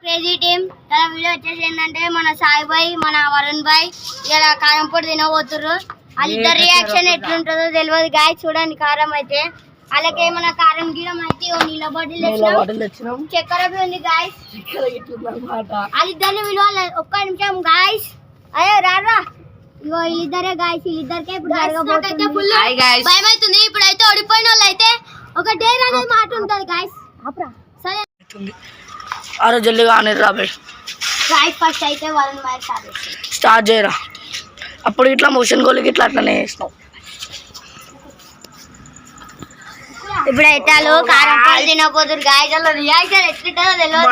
Crazy team తన video వచ్చేసి ఏంటంటే మన సాయి భాయ్ మన వరుణ్ భాయ్ ఇలా కారం పొడి తినబోతుర్రు. వాళ్ళిద్దరు రియాక్షన్ ఎట్లుంటుందో తెలియదు గాయస్. చూడండి కారం అయితే అలాగే మన కారం గీరం అయితే నీళ్ళ బాటిల్ తెచ్చినాం, చక్కెర ఉంది గాయస్. వాళ్ళిద్దరిని విలువ ఒక్క నిమిషం గాయస్. అయ్యో రారా ఇగో వీళ్ళిద్దరే గాయస్. వీళ్ళిద్దరికే ఇప్పుడు భయం అవుతుంది. ఇప్పుడైతే ఓడిపోయిన వాళ్ళు అయితే ఒక డేర్ అనేది మాట ఉంటుంది గాయస్. సరే జల్దిగా ఆనే రాబే ఫస్ట్ అయితే వరుణ్ భాయ్ స్టార్ట్ చేయరా. అప్పుడు ఇట్లా మోషన్ గోలికి ఇట్లా అట్లనే వేసినాం. ఇప్పుడైతే వాళ్ళు కారం పొడి తినకపోతున్నారు గాయస్. అలా రియాక్షన్ ఎట్లుంటుందో తెలియదు.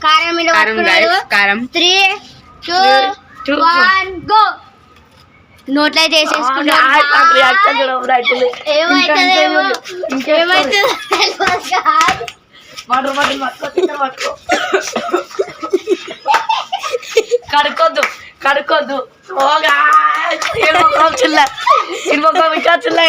కారం మీద 3, 2, 1 గో. నోట్లో అయితే వేసేసుకుంటారు. కడుక్కొద్దు కడుక్కొద్దు చిల్ల ఇంకొక విషయం చిల్ల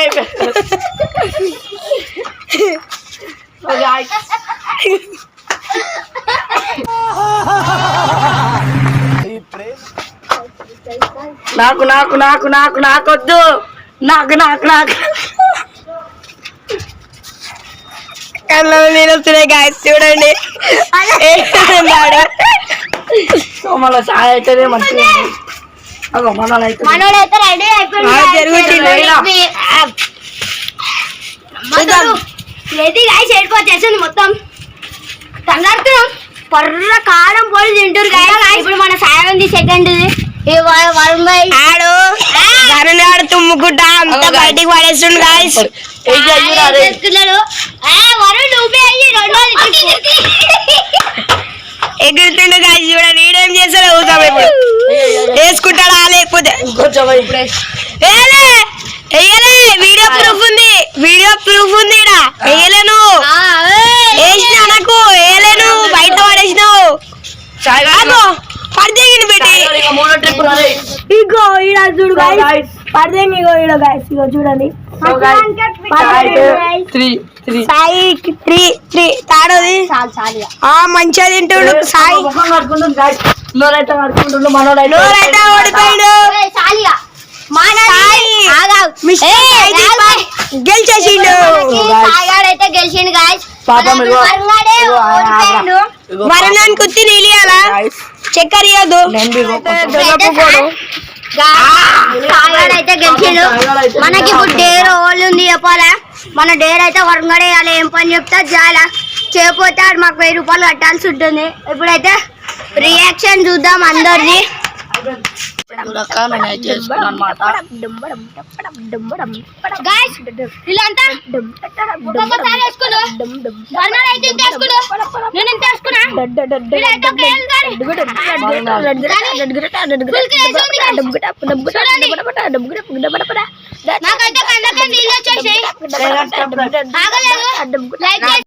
నాకు నాకు నాకు నాకు నాకొద్దు నాకు నాకు నాకు నేను వస్తున్నాయి గాయస్ చూడండి. మళ్ళీ సాయ అయితేనే మంచిగా మనోడైతే రెడీ అయిపోతుంది మొత్తం తొందరతున్నాం. పొర్ర కారం పొడి తింటారు కదా. ఇప్పుడు మన సాయం ఉంది సెకండ్ వరుణ్ భాయ్ వరుణ్ తుమ్ముకుంటా అంతా బయటికి పడేస్తుండు గాయస్. వరుణ్ నువ్వే అయ్యి ఎగురుతుండు గాయస్. చూడండి ఈడేం చేస్తాడో చూద్దాం. ఇప్పుడు వేసుకుంటాడా లేకపోతే వీడియో ప్రూఫ్ ఉంది. వీడియో ప్రూఫ్ ఉంది. వేయలేను వేసిన అనకు వేయలేను బయట పడేసినావు. పడితేగిన పెట్టి ఇగో ఈడ చూడు గాయస్. పడితేంగి ఇగో ఈడ గాయస్. ఇగో చూడండి సాయి 3 తాడోది మంచిగా తింటుండు సాయి. నోరైతే మనోడైతే ఓడిపోయాడు. గెలిచేసిండు. అయితే గెలిచిండు గాయస్. వరుణానికి కుత్తి నీళ్ళియాలా చక్కెర ఇవ్వదు. అయితే గెలిచిండు. మనకి ఇప్పుడు డేర్ ఓళ్ళు ఉంది చెప్పాలా. మన డేర్ అయితే వరంగడే వేయాలి. ఏం పని చెప్తా చాలా చేయకపోతే మాకు 1000 రూపాయలు కట్టాల్సి ఉంటుంది. ఇప్పుడైతే రియాక్షన్ చూద్దాం అందరిది. నాకైతే